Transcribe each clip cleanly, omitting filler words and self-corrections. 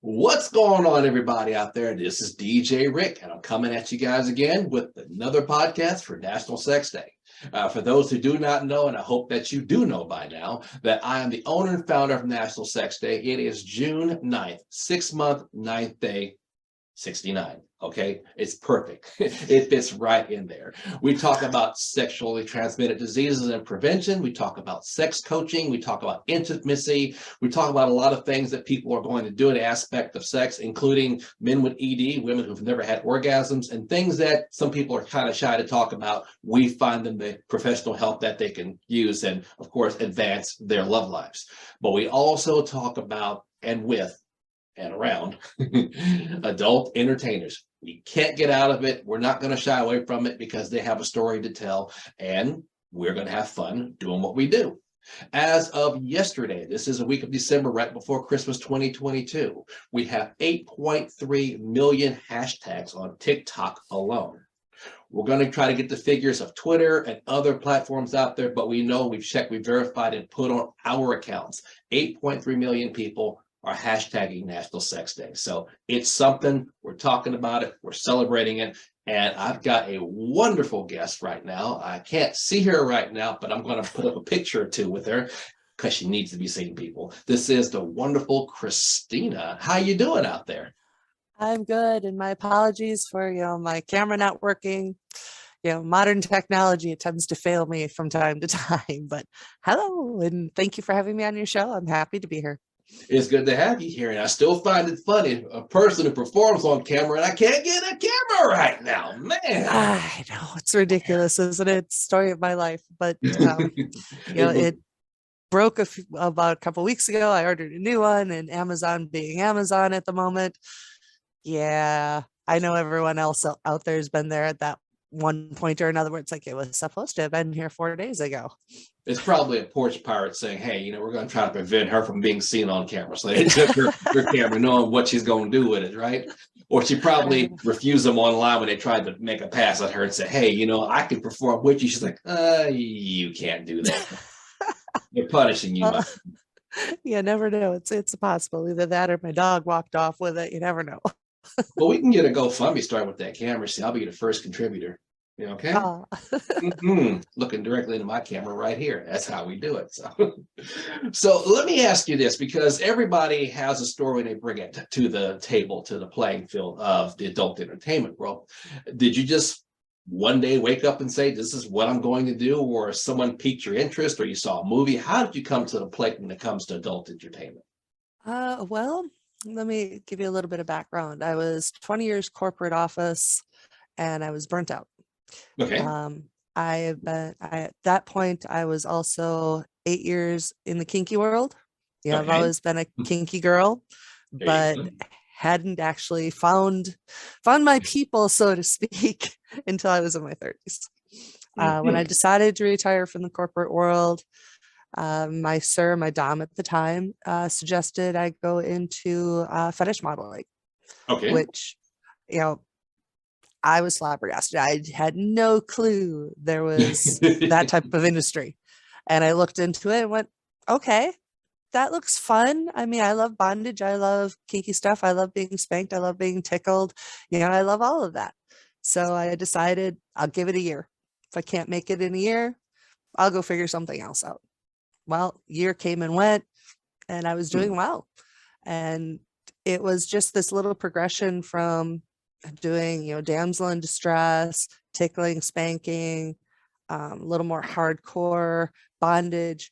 What's going on, everybody out there? This is DJ Rick, and I'm coming at you guys again with another podcast for National Sex Day. For those who do not know, and I hope that you do know by now, that I am the owner and founder of National Sex Day. It is June 9th, 6-month, 9th day, 69. Okay, it's perfect. It fits right in there. We talk about sexually transmitted diseases and prevention. We talk about sex coaching. We talk about intimacy. We talk about a lot of things that people are going to do in the aspect of sex, including men with ED, women who've never had orgasms, and things that some people are kind of shy to talk about. We find them the professional help that they can use and, of course, advance their love lives. But we also talk about and with and around adult entertainers. We can't get out of it. We're not going to shy away from it because they have a story to tell, and we're going to have fun doing what we do. As of yesterday, this is a week of December, right before Christmas 2022, we have 8.3 million hashtags on TikTok alone. We're going to try to get the figures of Twitter and other platforms out there, but we know we've checked, we've verified, and put on our accounts. 8.3 million people are hashtagging National Sex Day. So it's something, we're talking about it, we're celebrating it, and I've got a wonderful guest right now. I can't see her right now, but I'm going to put up a picture or two with her because she needs to be seen, people. This is the wonderful Krystyna. How you doing out there? I'm good, and my apologies for my camera not working. Modern technology, it tends to fail me from time to time. But hello, and thank you for having me on your show. I'm happy to be here. It's good to have you here, and I still find it funny, a person who performs on camera, and I can't get a camera right now, man. I know, it's ridiculous, isn't it? It's the story of my life. But it broke about a couple weeks ago. I ordered a new one, and Amazon being Amazon at the moment. Yeah, I know everyone else out there has been there at that one point or another where it's like it was supposed to have been here 4 days ago. It's probably a porch pirate saying, hey, we're going to try to prevent her from being seen on camera. So they took her camera knowing what she's going to do with it, right? Or she probably refused them online when they tried to make a pass at her and said, hey, I can perform with you. She's like, you can't do that. They're punishing you. You never know. It's possible. Either that or my dog walked off with it. You never know. Well, we can get a GoFundMe started with that camera. See, I'll be the first contributor. Okay? Looking directly into my camera right here. That's how we do it. So let me ask you this, because everybody has a story they bring it to the table, to the playing field of the adult entertainment world. Did you just one day wake up and say, this is what I'm going to do, or someone piqued your interest, or you saw a movie? How did you come to the plate when it comes to adult entertainment? Well, let me give you a little bit of background. I was 20 years corporate office, and I was burnt out. Okay. At that point, I was also 8 years in the kinky world. I've always been a kinky girl, but hadn't actually found my people, so to speak, until I was in my 30s. When I decided to retire from the corporate world, my dom at the time, suggested I go into fetish modeling, which, I was flabbergasted. I had no clue there was that type of industry. And I looked into it and went, okay, that looks fun. I mean, I love bondage. I love kinky stuff. I love being spanked. I love being tickled. I love all of that. So I decided I'll give it a year. If I can't make it in a year, I'll go figure something else out. Well, year came and went, and I was doing well. And it was just this little progression from doing, damsel in distress, tickling, spanking, a little more hardcore bondage,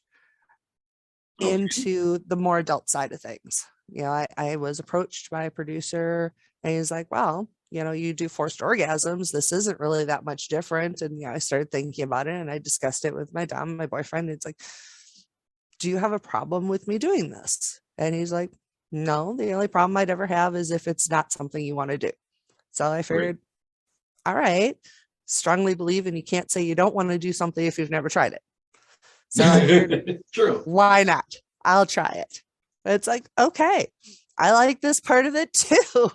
into the more adult side of things. I was approached by a producer, and he's like, well, you do forced orgasms. This isn't really that much different. And I started thinking about it, and I discussed it with my dom, my boyfriend. It's like, do you have a problem with me doing this? And he's like, no, the only problem I'd ever have is if it's not something you want to do. So I figured, all right, strongly believe, and you can't say you don't want to do something if you've never tried it. So I figured, true. Why not? I'll try it. It's like, okay, I like this part of it too.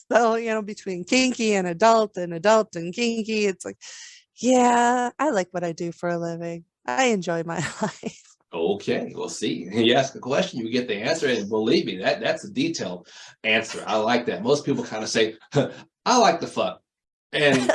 So, between kinky and adult and kinky, it's like, yeah, I like what I do for a living. I enjoy my life. Okay, well, see, you ask a question, you get the answer, and believe me, that's a detailed answer. I like that. Most people kind of say, "I like the fuck," and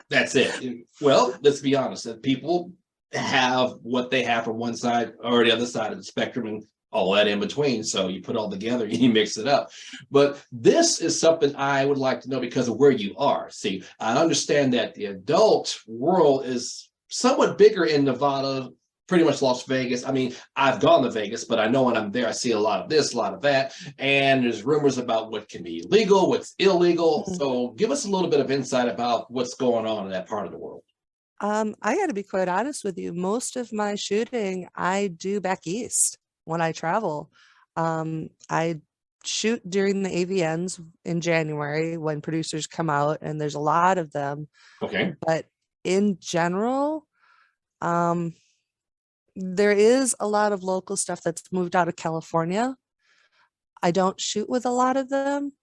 that's it. Well, let's be honest. People have what they have from one side or the other side of the spectrum, and all that in between. So you put all together, you mix it up. But this is something I would like to know because of where you are. See, I understand that the adult world is somewhat bigger in Nevada, pretty much Las Vegas. I mean, I've gone to Vegas, but I know when I'm there, I see a lot of this, a lot of that. And there's rumors about what can be legal, what's illegal. Mhm. So give us a little bit of insight about what's going on in that part of the world. I got to be quite honest with you. Most of my shooting I do back east when I travel. I shoot during the AVNs in January when producers come out, and there's a lot of them. Okay, But in general, um, there is a lot of local stuff that's moved out of California. I don't shoot with a lot of them.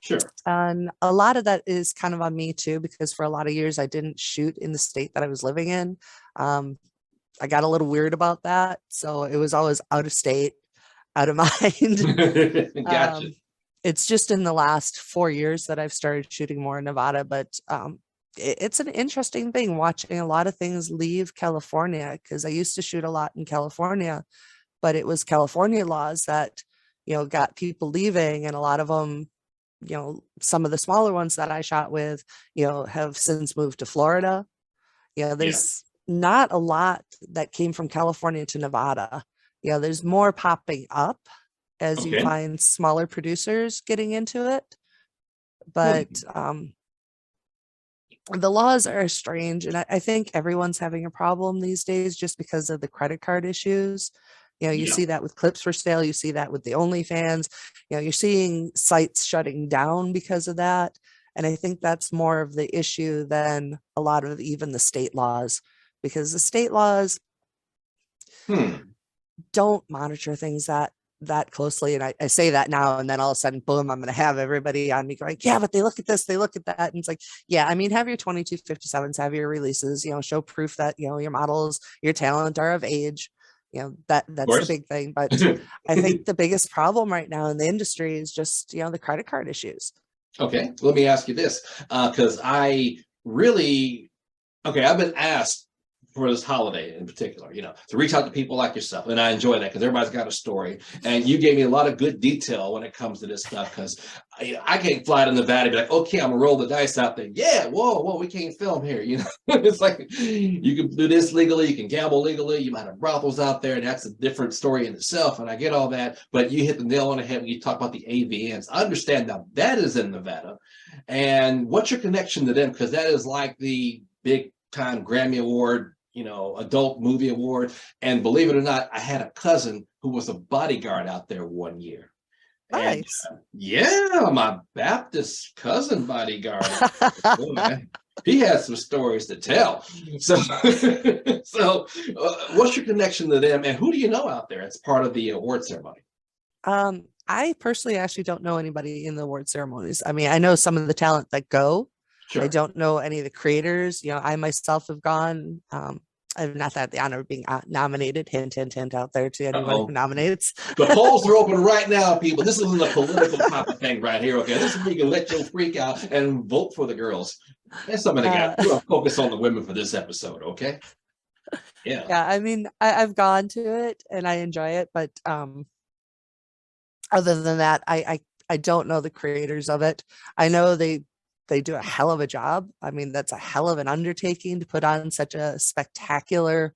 sure. And a lot of that is kind of on me too, because for a lot of years I didn't shoot in the state that I was living in. Um, I got a little weird about that. So it was always out of state, out of mind. Gotcha. It's just in the last 4 years that I've started shooting more in Nevada, but it's an interesting thing watching a lot of things leave California because I used to shoot a lot in California, but it was California laws that, got people leaving, and a lot of them, some of the smaller ones that I shot with, have since moved to Florida. Yeah. There's not a lot that came from California to Nevada. There's more popping up as you Okay. find smaller producers getting into it. But Hmm. the laws are strange. And I think everyone's having a problem these days just because of the credit card issues. You Yeah. see that with clips for sale, you see that with the OnlyFans, you're seeing sites shutting down because of that. And I think that's more of the issue than a lot of even the state laws, because the state laws Hmm. don't monitor things that closely. And I say that now, and then all of a sudden, boom, I'm going to have everybody on me going, yeah, but they look at this, they look at that. And it's like, yeah, I mean, have your 2257s, have your releases, show proof that, your models, your talent are of age. Of That's the course. big thing. But I think the biggest problem right now in the industry is just, the credit card issues. Okay. Let me ask you this, because I really okay, I've been asked for this holiday in particular, to reach out to people like yourself. And I enjoy that because everybody's got a story. And you gave me a lot of good detail when it comes to this stuff because I can't fly to Nevada and be like, okay, I'm gonna roll the dice out there. Yeah, whoa, we can't film here. It's like you can do this legally, you can gamble legally, you might have brothels out there, and that's a different story in itself. And I get all that, but you hit the nail on the head when you talk about the AVNs. I understand now that is in Nevada. And what's your connection to them? Because that is like the big time Grammy Award, adult movie award. And believe it or not, I had a cousin who was a bodyguard out there one year. And Nice. yeah, my Baptist cousin bodyguard. Oh, man. He has some stories to tell. So, what's your connection to them, and who do you know out there? It's part of the award ceremony. I personally actually don't know anybody in the award ceremonies. I mean, I know some of the talent that go. I Sure. don't know any of the creators. I myself have gone. I've not had the honor of being nominated. Hint, hint, hint out there to anyone who Uh-oh. nominates. The polls are open right now, people. This isn't a political type of thing right here, okay? This is where you can let your freak out and vote for the girls. That's something that got. Uh, We're gonna focus on the women for this episode, okay? Yeah. yeah, I mean, I've gone to it and I enjoy it, but other than that, I don't know the creators of it. I know they do a hell of a job. I mean, that's a hell of an undertaking to put on such a spectacular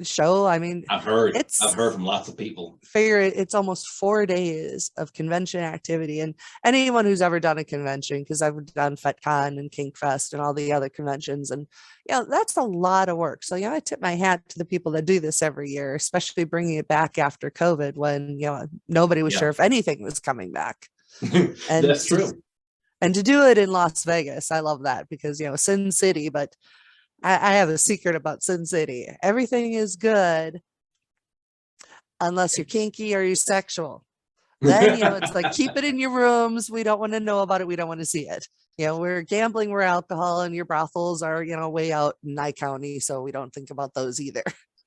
show. I mean, I've heard. I've it's heard from lots of people. figure it's almost 4 days of convention activity. And anyone who's ever done a convention, because I've done FetCon and KinkFest and all the other conventions, and that's a lot of work. So I tip my hat to the people that do this every year, especially bringing it back after COVID when nobody was Yeah. sure if anything was coming back. And That's true. to do it in Las Vegas, I love that because Sin City, but I have a secret about Sin City. Everything is good unless you're kinky or you're sexual. Then it's like keep it in your rooms. We don't want to know about it. We don't want to see it. We're gambling, we're alcohol, and your brothels are way out in Nye County, so we don't think about those either.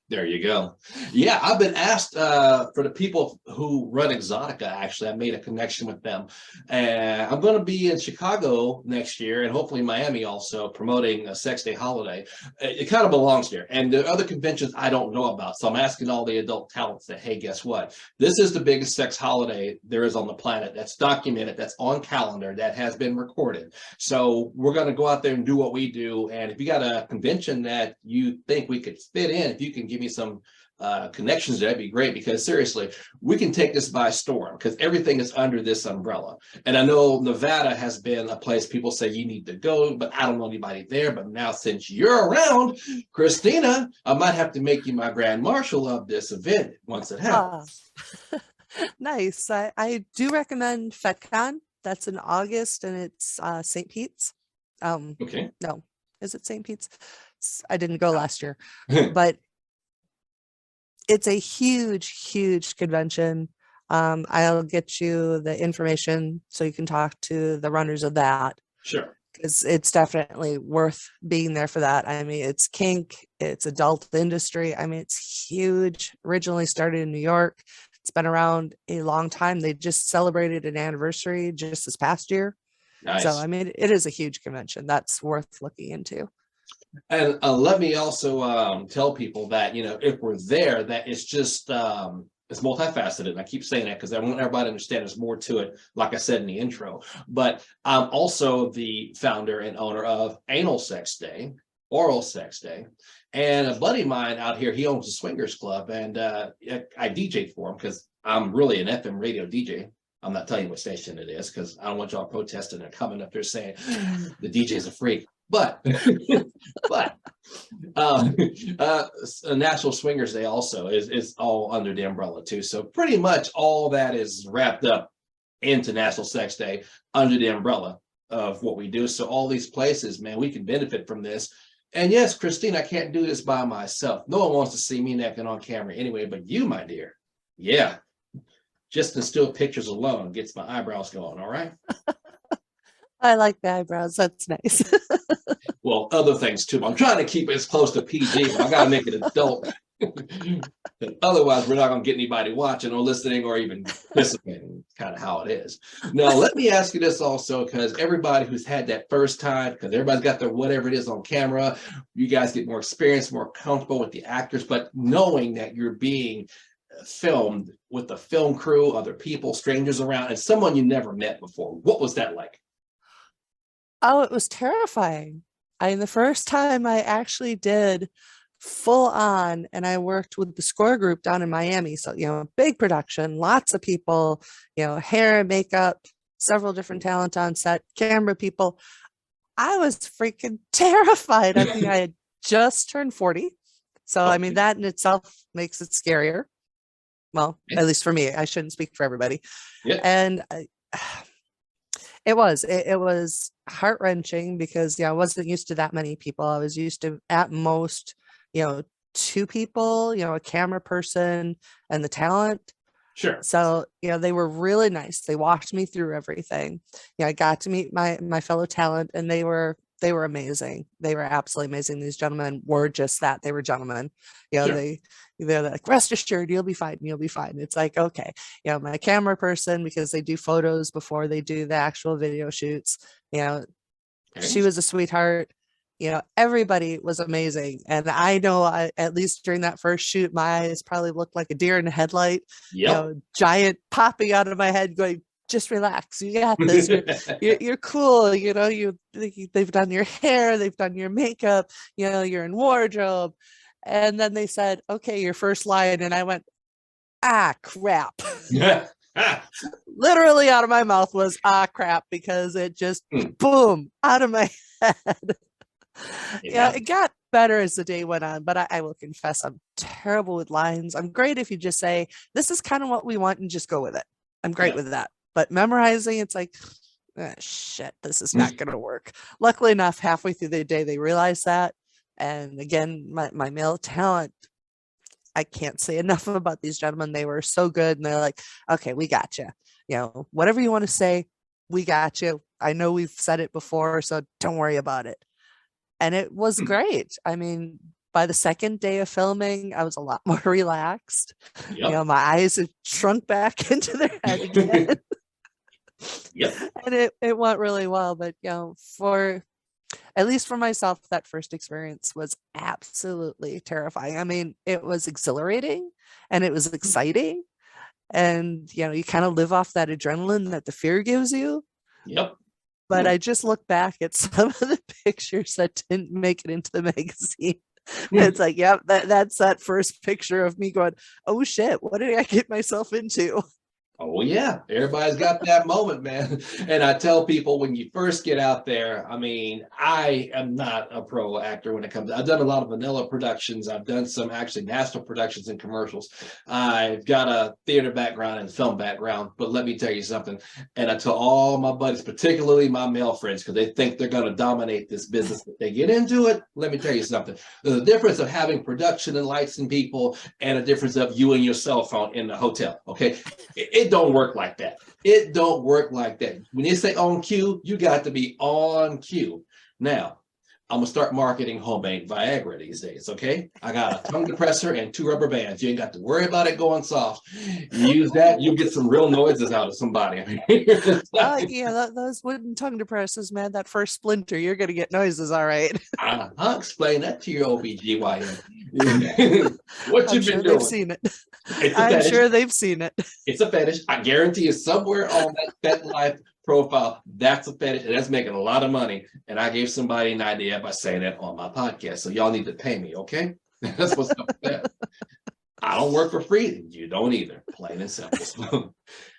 There you go. Yeah, I've been asked for the people who run Exotica. Actually, I made a connection with them, and I'm going to be in Chicago next year, and hopefully Miami also promoting a Sex Day holiday. It kind of belongs here, and the other conventions I don't know about. So I'm asking all the adult talents that, hey, guess what? This is the biggest sex holiday there is on the planet. That's documented. That's on calendar. That has been recorded. So we're going to go out there and do what we do. And if you got a convention that you think we could fit in, if you can give me some connections, that'd be great, because seriously, we can take this by storm because everything is under this umbrella. And I know Nevada has been a place people say you need to go, but I don't know anybody there. But now, since you're around, Krystyna, I might have to make you my grand marshal of this event once it happens. Nice. I do recommend FetCon. That's in August, and it's St. Pete's. Okay. No, is it St. Pete's? I didn't go last year, but it's a huge convention. I'll get you the information so you can talk to the runners of that. Sure. Because it's definitely worth being there for that. I mean, it's kink, it's adult industry. I mean, it's huge. Originally started in New York. It's been around a long time. They just celebrated an anniversary just this past year. Nice. So, I mean, it is a huge convention. That's worth looking into. And let me also tell people that, if we're there, that it's just it's multifaceted. And I keep saying that because I want everybody to understand there's more to it, like I said in the intro. But I'm also the founder and owner of Anal Sex Day, Oral Sex Day. And a buddy of mine out here, he owns a swingers club, and I DJ for him because I'm really an FM radio DJ. I'm not telling you what station it is because I don't want y'all protesting and coming up there saying the DJ's a freak. But National Swingers Day also is all under the umbrella too. So pretty much all that is wrapped up into National Sex Day under the umbrella of what we do. So all these places, man, we can benefit from this. And yes, Krystyna, I can't do this by myself. No one wants to see me naked on camera anyway, but you, my dear. Yeah. Just in still pictures alone gets my eyebrows going. All right. I like the eyebrows. That's nice. Well, other things too. I'm trying to keep it as close to PG, but I got to make it adult. Otherwise, we're not going to get anybody watching or listening or even participating. Kind of how it is. Now, let me ask you this also, because everybody who's had that first time, because everybody's got their whatever it is on camera, you guys get more experience, more comfortable with the actors, but knowing that you're being filmed with the film crew, other people, strangers around, and someone you never met before, what was that like? Oh, it was terrifying. The first time I actually did full on, and I worked with the score group down in Miami. So, big production, lots of people, hair and makeup, several different talent on set, camera people. I was freaking terrified. I think I had just turned 40. So, I mean, that in itself makes it scarier. Well, at least for me, I shouldn't speak for everybody. Yeah. And it was heart-wrenching because I wasn't used to that many people. I was used to at most, 2 people, a camera person and the talent. Sure. So, they were really nice. They walked me through everything. I got to meet my fellow talent, and they were amazing. They were absolutely amazing. These gentlemen were just that. They were gentlemen. Sure. They're like, rest assured, you'll be fine. You'll be fine. It's like, okay, my camera person, because they do photos before they do the actual video shoots. She was a sweetheart. Everybody was amazing. And I know at least during that first shoot, my eyes probably looked like a deer in a headlight, giant popping out of my head going, just relax. You got this. You're cool. They've done your hair, they've done your makeup, you're in wardrobe. And then they said, okay, your first line. And I went, crap. Literally out of my mouth was crap, because it just boom out of my head. Yeah, it got better as the day went on, but I will confess I'm terrible with lines. I'm great if you just say, this is kind of what we want, and just go with it. I'm great with that. But memorizing, it's like, shit, this is not going to work. Luckily enough, halfway through the day, they realized that. And again, my male talent, I can't say enough about these gentlemen. They were so good. And they're like, okay, we got you. Whatever you want to say, we got you. I know we've said it before, so don't worry about it. And it was great. I mean, by the second day of filming, I was a lot more relaxed. Yep. My eyes had shrunk back into their head again. Yep. And it went really well. But for at least for myself, that first experience was absolutely terrifying. I mean, it was exhilarating and it was exciting. And you kind of live off that adrenaline that the fear gives you. Yep. But I just look back at some of the pictures that didn't make it into the magazine. It's like, yep, that's that first picture of me going, oh shit, what did I get myself into? Oh yeah, everybody's got that moment, man. And I tell people when you first get out there, I mean, I am not a pro actor when it comes. I've done a lot of vanilla productions. I've done some actually national productions and commercials. I've got a theater background and film background, but let me tell you something. And I tell all my buddies, particularly my male friends, because they think they're going to dominate this business. If they get into it, let me tell you something. There's a difference of having production and lights and people and a difference of you and your cell phone in the hotel. Okay. It don't work like that. It don't work like that. When you say on cue, you got to be on cue. Now, I'm gonna start marketing homemade Viagra these days. Okay, I got a tongue depressor and 2 rubber bands. You ain't got to worry about it going soft. You use that, you'll get some real noises out of somebody. Yeah, those wooden tongue depressors, man. That first splinter, you're gonna get noises, all right. I'll explain that to your OBGYN. What I'm you sure been they've doing? seen it. It's a I'm fetish. sure they've seen it. It's a fetish. I guarantee you somewhere on that FetLife profile, that's a fetish, and that's making a lot of money. And I gave somebody an idea by saying that on my podcast. So y'all need to pay me, okay? That's what's up with that. I don't work for free. You don't either. Plain and simple.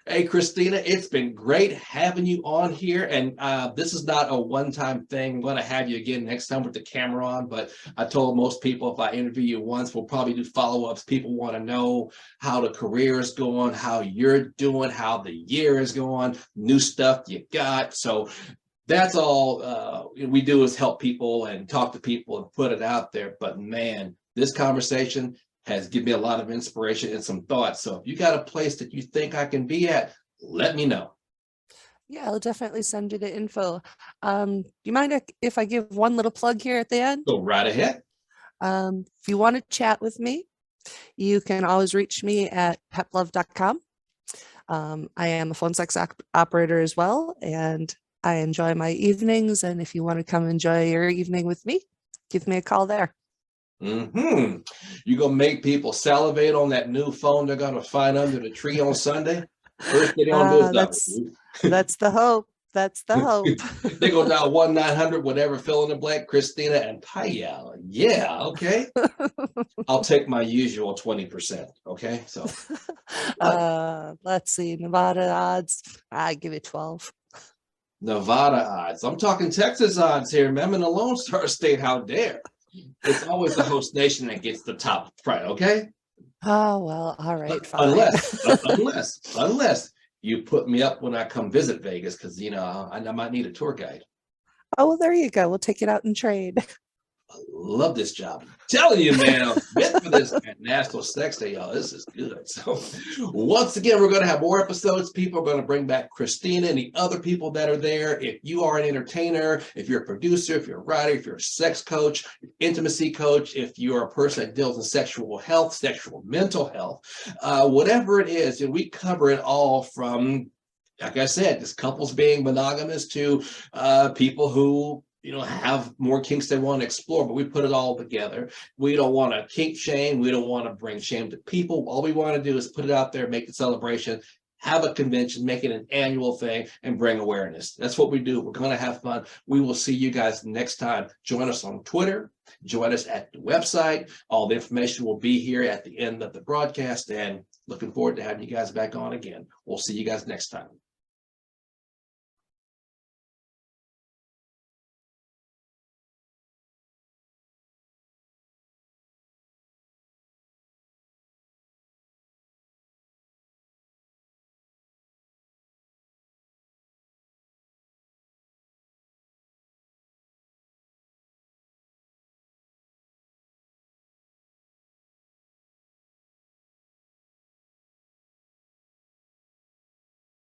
Hey, Krystyna, it's been great having you on here. And this is not a one-time thing. I'm going to have you again next time with the camera on. But I told most people if I interview you once, we'll probably do follow-ups. People want to know how the career is going, how you're doing, how the year is going, new stuff you got. So that's all we do is help people and talk to people and put it out there. But man, this conversation has given me a lot of inspiration and some thoughts. So if you got a place that you think I can be at, let me know. Yeah, I'll definitely send you the info. Do you mind if I give one little plug here at the end? Go right ahead. If you want to chat with me, you can always reach me at peplove.com. I am a phone sex operator as well, and I enjoy my evenings. And if you want to come enjoy your evening with me, give me a call there. Mm-hmm. You gonna make people salivate on that new phone they're gonna find under the tree on Sunday? First thing they gonna do is that's the hope. That's the hope. They go down 1-900 whatever fill in the blank Krystyna and Payal. Yeah, okay. I'll take my usual 20%. Okay, so let's see, Nevada odds. I give it 12. Nevada odds. I'm talking Texas odds here. Remember the Lone Star State? How dare? It's always the host nation that gets the top price, okay? Oh, well, all right, fine. Unless you put me up when I come visit Vegas, because, I might need a tour guide. Oh, well, there you go. We'll take it out and trade. I love this job. I'm telling you, man, I'm fit for this National Sex Day, y'all. This is good. So once again, we're going to have more episodes. People are going to bring back Krystyna and the other people that are there. If you are an entertainer, if you're a producer, if you're a writer, if you're a sex coach, intimacy coach, if you're a person that deals in sexual health, sexual mental health, whatever it is, and we cover it all from, like I said, just couples being monogamous to people who have more kinks they want to explore, but we put it all together. We don't want to kink shame. We don't want to bring shame to people. All we want to do is put it out there, make a celebration, have a convention, make it an annual thing, and bring awareness. That's what we do. We're going to have fun. We will see you guys next time. Join us on Twitter. Join us at the website. All the information will be here at the end of the broadcast, and looking forward to having you guys back on again. We'll see you guys next time.